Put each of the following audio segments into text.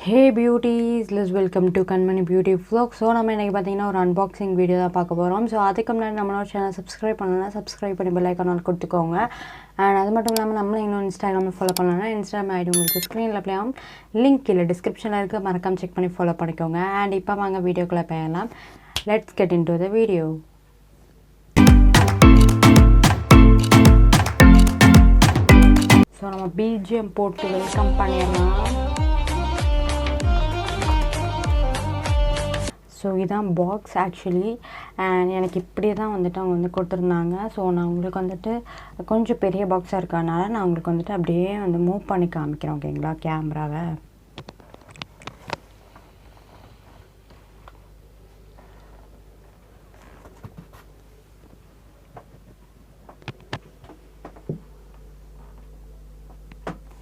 Hey beauties, let's welcome to Kanmani-Vlogs. So நம்ம இன்னைக்கு பாத்தீங்கன்னா ஒரு unboxing video தான் பார்க்க போறோம். So அதுக்கு முன்னாடி நம்மளோட சேனல் subscribe பண்ணனும்னா subscribe பண்ணி bell icon ஆன் கொடுத்துக்கோங்க. And அது மட்டும் இல்லாம நம்மள இன்னும் Instagramல follow பண்ணலனா Instagram ID உங்களுக்கு screenல play ஆகும். Link கீழ descriptionல இருக்கு. மறக்காம செக் பண்ணி follow பண்ணிக்கோங்க. And இப்போ வாங்க வீடியோக்குள்ள போகலாம். Let's get into the video. So நம்ம BGM போட்டு வெல்கம் பண்ணிடலாம். So இதான் பாக்ஸ் ஆக்சுவலி அண்ட் எனக்கு இப்படியே தான் வந்துட்டு அவங்க வந்து கொடுத்துருந்தாங்க. ஸோ நான் உங்களுக்கு வந்துட்டு கொஞ்சம் பெரிய பாக்ஸாக இருக்கனால நான் உங்களுக்கு வந்துட்டு அப்படியே வந்து மூவ் பண்ணி காமிக்கிறேன், ஓகேங்களா, கேமராவை.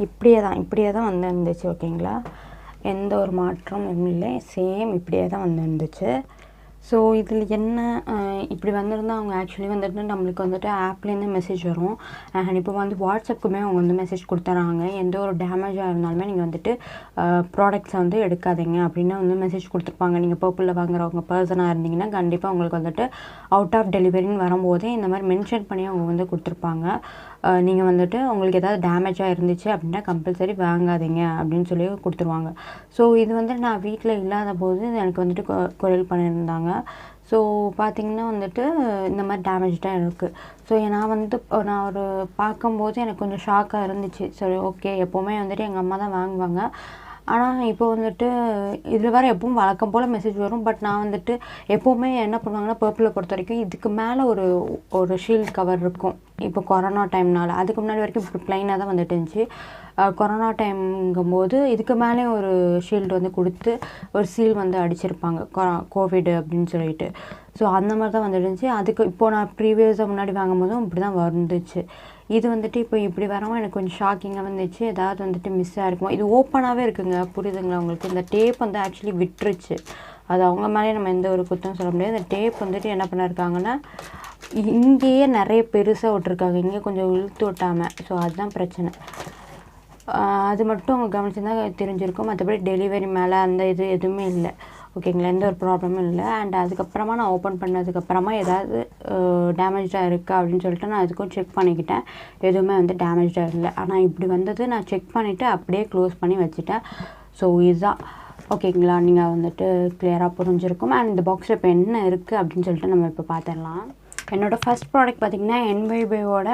இப்படியே தான் வந்து இருந்துச்சு, ஓகேங்களா. எந்த ஒரு மாற்றமும் இல்லை, சேம் இப்படியே தான் வந்து இருந்துச்சு. ஸோ இதில் என்ன இப்படி வந்திருந்தால் அவங்க ஆக்சுவலி வந்துட்டு நம்மளுக்கு வந்துட்டு ஆப்லேருந்து மெசேஜ் வரும். அண்ட் இப்போ வந்து வாட்ஸ்அப்புக்குமே அவங்க வந்து மெசேஜ் கொடுத்துறாங்க, எந்த ஒரு டேமேஜாக இருந்தாலுமே நீங்கள் வந்துட்டு ப்ராடக்ட்ஸை வந்து எடுக்காதீங்க அப்படின்னு வந்து மெசேஜ் கொடுத்துருப்பாங்க. நீங்கள் பர்பிளில் வாங்குறவங்க பர்சனாக இருந்தீங்கன்னா கண்டிப்பாக உங்களுக்கு வந்துட்டு அவுட் ஆஃப் டெலிவரின்னு வரும்போதே இந்த மாதிரி மென்ஷன் பண்ணி அவங்க வந்து கொடுத்துருப்பாங்க. நீங்கள் வந்துட்டு உங்களுக்கு ஏதாவது டேமேஜாக இருந்துச்சு அப்படின்னா கம்பல்சரி வாங்காதீங்க அப்படின்னு சொல்லி கொடுத்துருவாங்க. ஸோ இது வந்து நான் வீட்டில் இல்லாத போது எனக்கு வந்துட்டு கொரியர் பண்ணியிருந்தாங்க. ஸோ பார்த்திங்கன்னா வந்துட்டு இந்த மாதிரி டேமேஜ்டாக இருக்குது. ஸோ நான் ஒரு பார்க்கும்போது எனக்கு கொஞ்சம் ஷாக்காக இருந்துச்சு. சரி, ஓகே, எப்போவுமே வந்துட்டு எங்கள் அம்மா தான் வாங்குவாங்க. ஆனால் இப்போ வந்துட்டு இதில் வேறு எப்பவும் வழக்கம் போல் மெசேஜ் வரும். பட் நான் வந்துட்டு எப்போவுமே என்ன பண்ணுவாங்கன்னா பர்பிளை பொறுத்த வரைக்கும் இதுக்கு மேலே ஒரு ஷீல்ட் கவர் இருக்கும். இப்போ கொரோனா டைம்னால் அதுக்கு முன்னாடி வரைக்கும் இப்படி ப்ளைனாக தான் வந்துட்டு இருந்துச்சு. கொரோனா டைம்ங்கும்போது இதுக்கு மேலே ஒரு ஷீல்டு வந்து கொடுத்து ஒரு சீல் வந்து அடிச்சிருப்பாங்க, கோவிடு அப்படின்னு சொல்லிட்டு. ஸோ அந்த மாதிரி தான் வந்துருந்துச்சு. அதுக்கு இப்போது நான் ப்ரீவியஸாக முன்னாடி வாங்கும்போதும் இப்படி தான் வந்துச்சு. இது வந்துட்டு இப்போ இப்படி வரவும் எனக்கு கொஞ்சம் ஷாக்கிங்காக வந்துச்சு. ஏதாவது வந்துட்டு மிஸ்ஸாக இருக்குமோ. இது ஓப்பனாகவே இருக்குங்க, புரியுதுங்களா உங்களுக்கு. இந்த டேப் வந்து ஆக்சுவலி விட்டுருச்சு. அது அவங்க மேலே நம்ம எந்த ஒரு குத்தம் சொல்ல முடியாது. இந்த டேப் வந்துட்டு என்ன பண்ணியிருக்காங்கன்னா இங்கேயே நிறைய பெருசாக விட்டுருக்காங்க, இங்கே கொஞ்சம் இழுத்து விட்டாமல். ஸோ அதுதான் பிரச்சனை. அது மட்டும் அவங்க கவனிச்சுருந்தா தெரிஞ்சிருக்கும். மற்றபடி டெலிவரி மேலே அந்த இது எதுவுமே இல்லை, ஓகேங்களா. எந்த ஒரு ப்ராப்ளமும் இல்லை. அண்ட் அதுக்கப்புறமா நான் ஓப்பன் பண்ணதுக்கப்புறமா ஏதாவது டேமேஜாக இருக்கா அப்படின்னு சொல்லிட்டு நான் அதுக்கும் செக் பண்ணிக்கிட்டேன். எதுவுமே வந்து டேமேஜாக இல்லை. ஆனால் இப்படி வந்தது நான் செக் பண்ணிவிட்டு அப்படியே க்ளோஸ் பண்ணி வச்சுட்டேன். ஸோ இதுதான், ஓகேங்களா. நீங்கள் வந்துட்டு கிளியராக புரிஞ்சிருக்கும். அண்ட் இந்த பாக்ஸில் இப்போ என்ன இருக்குது அப்படின்னு சொல்லிட்டு நம்ம இப்போ பார்த்துடலாம். என்னோடய ஃபஸ்ட் ப்ராடக்ட் பார்த்திங்கன்னா NYBயோட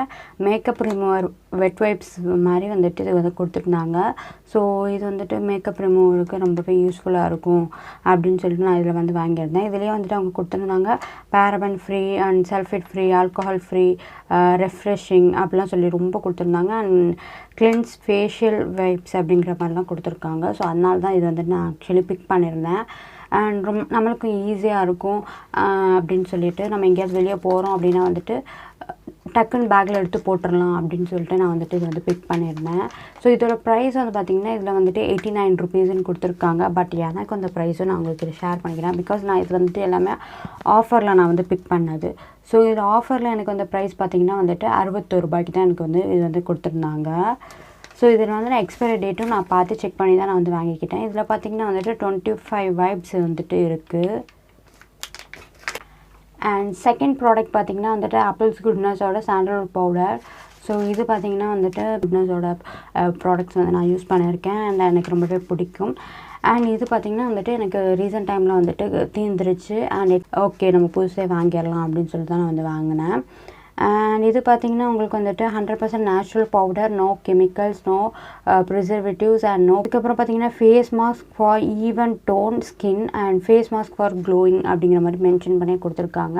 மேக்கப் ரிமூவர் வெட் வைப்ஸ் மாதிரி வந்துட்டு இது வந்து கொடுத்துருந்தாங்க. ஸோ இது வந்துட்டு மேக்கப் ரிமூவருக்கு ரொம்பவே யூஸ்ஃபுல்லாக இருக்கும் அப்படின்னு சொல்லிட்டு நான் இதில் வந்து வாங்கியிருந்தேன். இதுலேயே வந்துட்டு அவங்க கொடுத்துருந்தாங்க paraben free and sulphate free, alcohol free, refreshing அப்படிலாம் சொல்லி ரொம்ப கொடுத்துருந்தாங்க. அண்ட் கிளென்ஸ் ஃபேஷியல் வைப்ஸ் அப்படிங்கிற மாதிரிலாம் கொடுத்துருக்காங்க. ஸோ அதனால தான் இது வந்துட்டு நான் ஆக்சுவலி பிக் பண்ணியிருந்தேன். அண்ட் நம்மளுக்கும் ஈஸியாக இருக்கும் அப்படின்னு சொல்லிட்டு நம்ம எங்கேயாவது வெளியே போகிறோம் அப்படின்னா வந்துட்டு டக்குன்னு பேக்கில் எடுத்து போட்டுடலாம் அப்படின்னு சொல்லிட்டு நான் வந்துட்டு இது வந்து பிக் பண்ணியிருந்தேன். ஸோ இதோட ப்ரைஸ் வந்து பார்த்திங்கன்னா இதில் வந்துட்டு 89 ருபீஸ்ன்னு கொடுத்துருக்காங்க. பட் எனக்கு அந்த ப்ரைஸும் நான் உங்களுக்கு இது ஷேர் பண்ணிக்கிறேன். பிகாஸ் நான் இது வந்துட்டு எல்லாமே ஆஃபரில் நான் வந்து பிக் பண்ணது. ஸோ இது ஆஃபரில் எனக்கு வந்து ப்ரைஸ் பார்த்திங்கன்னா வந்துட்டு 61 ரூபாய்க்கு தான் எனக்கு வந்து இது வந்து கொடுத்துருந்தாங்க. ஸோ இதில் வந்து நான் எக்ஸ்பைரி டேட்டும் நான் பார்த்து செக் பண்ணி தான் நான் வந்து வாங்கிக்கிட்டேன். இதில் பார்த்திங்கன்னா வந்துட்டு 25 வைப்ஸ் வந்துட்டு இருக்குது. அண்ட் செகண்ட் ப்ராடக்ட் பார்த்திங்கன்னா வந்துட்டு ஆப்பிள்ஸ் குட்னஸோட சாண்டல்வுட் பவுடர். ஸோ இது பார்த்திங்கன்னா வந்துட்டு குட்னஸோட ப்ராடக்ட்ஸ் வந்து நான் யூஸ் பண்ணியிருக்கேன். அண்ட் எனக்கு ரொம்பவே பிடிக்கும். அண்ட் இது பார்த்திங்கன்னா வந்துட்டு எனக்கு ரீசெண்ட் டைமில் வந்துட்டு தீர்ந்துருச்சு. அண்ட் ஓகே, நம்ம புதுசாக வாங்கிடலாம் அப்படின்னு சொல்லிட்டு தான் நான் வந்து வாங்கினேன். அண்ட் இது பார்த்திங்கன்னா உங்களுக்கு வந்துட்டு 100% natural powder, no chemicals, no preservatives and no. அதுக்கப்புறம் பார்த்திங்கன்னா face mask for even tone skin and face mask for glowing அப்படிங்கிற மாதிரி மென்ஷன் பண்ணி கொடுத்துருக்காங்க.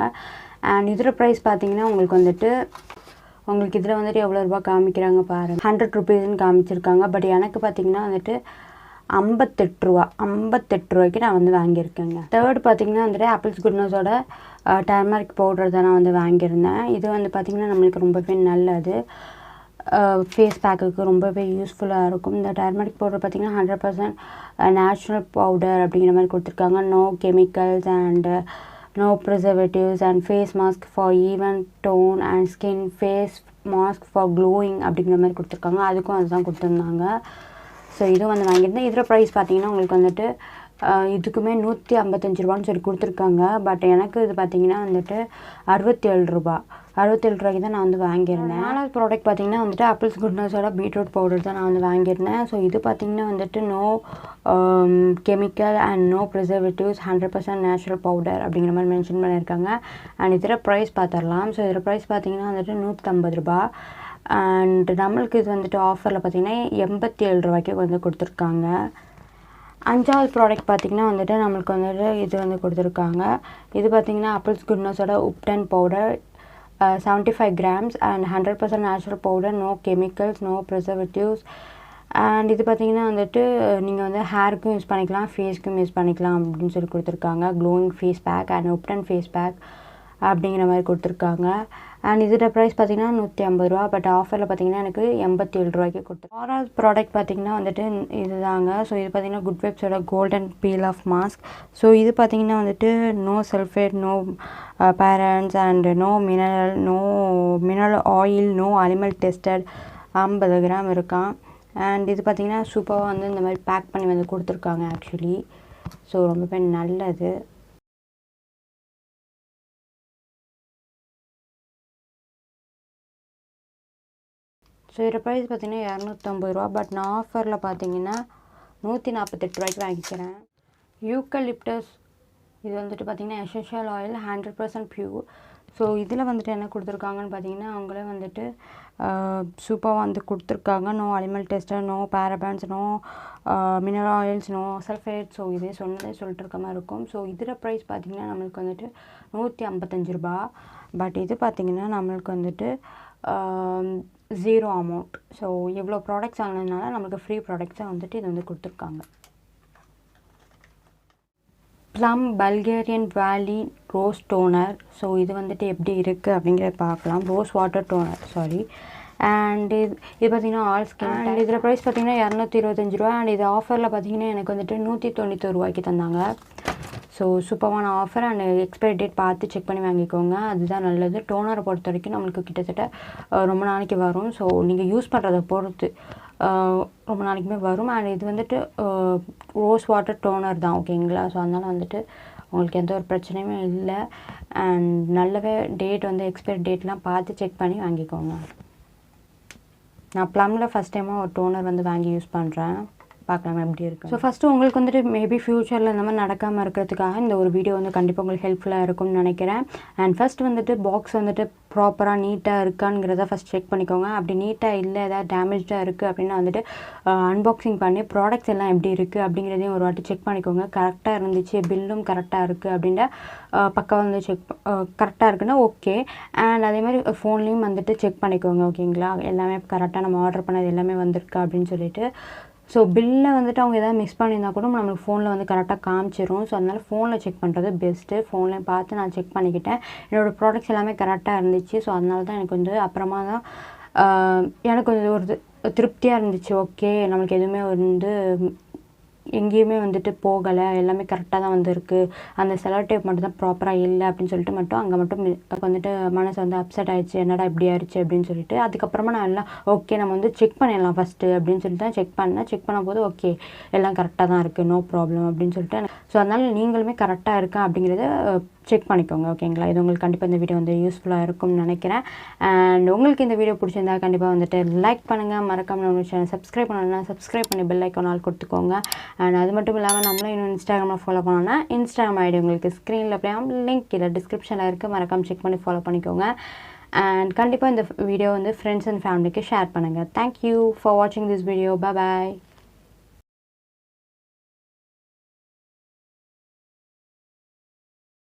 அண்ட் இதோட ப்ரைஸ் பார்த்திங்கன்னா உங்களுக்கு இதில் வந்துட்டு எவ்வளோ ரூபா காமிக்கிறாங்க பாருங்கள், 100 ருபீஸ்ன்னு காமிச்சிருக்காங்க. பட் எனக்கு பார்த்திங்கன்னா வந்துட்டு 58 ரூபாய்க்கு நான் வந்து வாங்கியிருக்கேங்க. தேர்ட் பார்த்திங்கன்னா வந்துட்டு ஆப்பிள்ஸ் குட்னஸோட டர்மரிக் பவுடர் தான் நான் வந்து வாங்கியிருந்தேன். இது வந்து பார்த்திங்கன்னா நம்மளுக்கு ரொம்பவே நல்லது, ஃபேஸ் பேக்குக்கு ரொம்பவே யூஸ்ஃபுல்லாக இருக்கும். இந்த டர்மரிக் பவுடர் பார்த்திங்கன்னா 100% நேச்சுரல் பவுடர் அப்படிங்கிற மாதிரி கொடுத்துருக்காங்க. No chemicals and no preservatives and face mask for even tone and skin, face mask for glowing அப்படிங்கிற மாதிரி கொடுத்துருக்காங்க. அதுக்கும் அதுதான் கொடுத்துருந்தாங்க. ஸோ இதுவும் வந்து வாங்கியிருந்தேன். இதில் ப்ரைஸ் பார்த்தீங்கன்னா உங்களுக்கு வந்துட்டு இதுக்குமே 155 ரூபான்னு சொல்லி கொடுத்துருக்காங்க. பட் எனக்கு இது பார்த்தீங்கன்னா வந்துட்டு 67 ரூபா. 67 ரூபாய்க்கு தான் நான் வந்து வாங்கியிருந்தேன். 4வது ப்ராடக்ட் பார்த்தீங்கன்னா வந்துட்டு ஆப்பிள்ஸ் குட்னஸோட பீட்ரூட் பவுடர் தான் நான் வந்து வாங்கியிருந்தேன். ஸோ இது பார்த்தீங்கன்னா வந்துட்டு no chemical and no preservatives 100% natural powder அப்படிங்கிற மாதிரி மென்ஷன் பண்ணியிருக்காங்க. அண்ட் இதில் ப்ரைஸ் பார்த்துடலாம். ஸோ இதில் ப்ரைஸ் பார்த்தீங்கன்னா வந்துட்டு 150 ரூபா. அண்ட் நம்மளுக்கு இது வந்துட்டு ஆஃபரில் பார்த்தீங்கன்னா 87 ரூபாய்க்கு வந்து கொடுத்துருக்காங்க. 5வது ப்ராடக்ட் பார்த்திங்கன்னா வந்துட்டு நம்மளுக்கு வந்துட்டு இது வந்து கொடுத்துருக்காங்க. இது பார்த்திங்கன்னா ஆப்பிள்ஸ் குட்னஸோட ubtan powder 75 grams and 100% natural powder, no chemicals, no preservatives. And இது பார்த்திங்கன்னா வந்துட்டு நீங்கள் வந்து ஹேருக்கும் யூஸ் பண்ணிக்கலாம், ஃபேஸ்க்கும் யூஸ் பண்ணிக்கலாம் அப்படின்னு சொல்லி கொடுத்துருக்காங்க. Glowing face pack and ubtan face pack அப்படிங்கிற மாதிரி கொடுத்துருக்காங்க. அண்ட் இதோட ப்ரைஸ் பார்த்திங்கன்னா 150 ரூபா. பட் ஆஃபரில் பார்த்திங்கன்னா எனக்கு 87 ரூபாய்க்கு கொடுத்து. 6வது ப்ராடக்ட் பார்த்திங்கன்னா வந்துட்டு இது தாங்க. ஸோ இது பார்த்திங்கன்னா குட் வைப்ஸோட golden peel off mask. So இது பார்த்திங்கன்னா வந்துட்டு no sulphate, no parabens and no mineral oil, no animal tested, 50 gram இருக்கான். அண்ட் இது பார்த்திங்கன்னா சூப்பராக வந்து இந்த மாதிரி பேக் பண்ணி வந்து கொடுத்துருக்காங்க ஆக்சுவலி. ஸோ ரொம்பவே நல்லது. ஸோ இதோட ப்ரைஸ் பார்த்திங்கன்னா 250 ரூபா. பட் நான் ஆஃபரில் பார்த்தீங்கன்னா 148 ரூபாய்க்கு வாங்கிக்கிறேன். யூக்கலிப்டஸ் இது வந்துட்டு பார்த்திங்கன்னா எசென்ஷியல் ஆயில் 100% பியூர். ஸோ இதில் வந்துட்டு என்ன கொடுத்துருக்காங்கன்னு பார்த்தீங்கன்னா அவங்களே வந்துட்டு சூப்பராக வந்து கொடுத்துருக்காங்க. No animal tester, no parabens, no mineral oils, no sulphate. So இதே சொல்லிட்டு இருக்க மாதிரி இருக்கும். ஸோ இதில் ப்ரைஸ் பார்த்திங்கன்னா நம்மளுக்கு வந்துட்டு 155 ரூபா. பட் இது பார்த்திங்கன்னா நம்மளுக்கு வந்துட்டு 0 அமௌண்ட். ஸோ இவ்வளோ ப்ராடக்ட்ஸ் வாங்கினதுனால நம்மளுக்கு ஃப்ரீ ப்ராடக்ட்ஸை வந்துட்டு இது வந்து கொடுத்துருக்காங்க. Plum Bulgarian valley rose toner. So இது வந்துட்டு எப்படி இருக்குது அப்படிங்கிறத பார்க்கலாம். Rose water toner sorry. And இது பார்த்திங்கன்னா ஆல் ஸ்கின். அண்ட் இதில் ப்ரைஸ் பார்த்திங்கன்னா 225 ரூபா. அண்ட் இது ஆஃபரில் பார்த்திங்கன்னா எனக்கு வந்துட்டு 191 ரூபாய்க்கு தந்தாங்க. ஸோ சூப்பரான ஆஃபர். அண்ட் எக்ஸ்பைரி டேட் பார்த்து செக் பண்ணி வாங்கிக்கோங்க, அதுதான் நல்லது. டோனரை பொறுத்த வரைக்கும் நம்மளுக்கு கிட்டத்தட்ட ரொம்ப நாளைக்கு வரும். ஸோ நீங்கள் யூஸ் பண்ணுறதை பொறுத்து ரொம்ப நாளைக்குமே வரும். அண்ட் இது வந்துட்டு ரோஸ் வாட்டர் டோனர் தான் ஓகேங்களா. ஸோ அதனால் வந்துட்டு உங்களுக்கு எந்த ஒரு பிரச்சனையுமே இல்லை. அண்ட் நல்லாவே டேட் வந்து எக்ஸ்பைரி டேட்லாம் பார்த்து செக் பண்ணி வாங்கிக்கோங்க. நான் ப்ளம்மில் ஃபஸ்ட் டைமாக ஒரு டோனர் வந்து வாங்கி யூஸ் பண்ணுறேன். பார்க்கலாம் எப்படி இருக்குது. ஸோ ஃபஸ்ட்டு உங்களுக்கு வந்துட்டு மேபி ஃப்யூச்சரில் இந்த மாதிரி நடக்காமல் இருக்கிறதுக்காக இந்த ஒரு வீடியோ வந்து கண்டிப்பாக உங்களுக்கு ஹெல்ப்ஃபுல்லாக இருக்கும்னு நினைக்கிறேன். அண்ட் ஃபஸ்ட் வந்துட்டு பாக்ஸ் வந்துட்டு ப்ராப்பராக நீட்டாக இருக்காங்கிறத ஃபஸ்ட் செக் பண்ணிக்கோங்க. அப்படி நீட்டாக இல்லை, ஏதாவது டேமேஜாக இருக்குது அப்படின்னா வந்துட்டு அன்பாக்சிங் பண்ணி ப்ராடக்ட்ஸ் எல்லாம் எப்படி இருக்குது அப்படிங்கிறதையும் ஒரு வாட்டி செக் பண்ணிக்கோங்க. கரெக்டாக இருந்துச்சு, பில்லும் கரெக்டாக இருக்குது அப்படின்ட்டு பக்கம் வந்து கரெக்டாக இருக்குன்னா ஓகே. அண்ட் அதேமாதிரி ஃபோன்லேயும் வந்துட்டு செக் பண்ணிக்கோங்க ஓகேங்களா. எல்லாமே கரெக்டாக நம்ம ஆர்டர் பண்ணது எல்லாமே வந்திருக்கா அப்படின்னு சொல்லிட்டு. ஸோ பில்லை வந்துட்டு அவங்க எதாவது மிக்ஸ் பண்ணியிருந்தா கூட நம்மளுக்கு ஃபோனில் வந்து கரெக்டாக காமிச்சிரும். ஸோ அதனால் ஃபோனில் செக் பண்ணுறது பெஸ்ட்டு. ஃபோன்லேயும் பார்த்து நான் செக் பண்ணிக்கிட்டேன். என்னோடய ப்ராடக்ட்ஸ் எல்லாமே கரெக்டாக இருந்துச்சு. ஸோ அதனால தான் எனக்கு வந்து அப்புறமா தான் எனக்கு கொஞ்சம் ஒரு திருப்தியாக இருந்துச்சு. ஓகே நம்மளுக்கு எதுவுமே வந்து எங்கேயுமே வந்துட்டு போகலை, எல்லாமே கரெக்டாக தான் வந்துருக்கு. அந்த செலோ டேப் மட்டும் தான் ப்ராப்பராக இல்லை அப்படின்னு சொல்லிட்டு மட்டும் அங்கே மட்டும் வந்துட்டு மனசு வந்து அப்செட் ஆகிடுச்சு, என்னடா இப்படி ஆயிடுச்சு அப்படின்னு சொல்லிட்டு. அதுக்கப்புறமா நான் எல்லாம் ஓகே நம்ம வந்து செக் பண்ணிடலாம் ஃபஸ்ட்டு அப்படின்னு சொல்லிட்டு தான் செக் பண்ணேன். செக் பண்ணும்போது ஓகே எல்லாம் கரெக்டாக தான் இருக்குது, நோ ப்ராப்ளம் அப்படின்னு சொல்லிட்டு. ஸோ அதனால் நீங்களுமே கரெக்டாக இருக்கா அப்படிங்கிறத செக் பண்ணிக்கோங்க ஓகேங்களா. இது உங்களுக்கு கண்டிப்பாக இந்த வீடியோ வந்து யூஸ்ஃபுல்லாக இருக்கும்னு நினைக்கிறேன். அண்ட் உங்களுக்கு இந்த வீடியோ பிடிச்சிருந்தா கண்டிப்பாக வந்துட்டு லைக் பண்ணுங்கள், மறக்காமல் நம்ம சேனல் சப்ஸ்கிரைப் பண்ணணும்னா சப்ஸ்கிரைப் பண்ணி பெல் ஐக்கான் ஆல் கொடுத்துக்கோங்க. அண்ட் அது மட்டும் இல்லாமல் நம்மளும் இன்னும் இன்ஸ்டாகிராமில் ஃபாலோ பண்ணோன்னா இன்ஸ்டாகிராம் ஐடி உங்களுக்கு ஸ்க்ரீனில் அப்படியே லிங்க் இல்லை டிஸ்கிரிப்ஷனில் இருக்குது, மறக்காமல் செக் பண்ணி ஃபாலோ பண்ணிக்கோங்க. அண்ட் கண்டிப்பாக இந்த வீடியோ வந்து ஃப்ரெண்ட்ஸ் அண்ட் ஃபேமிலிக்கு ஷேர் பண்ணுங்கள். தேங்க்யூ ஃபார் வாட்சிங் திஸ் வீடியோ. பாய்.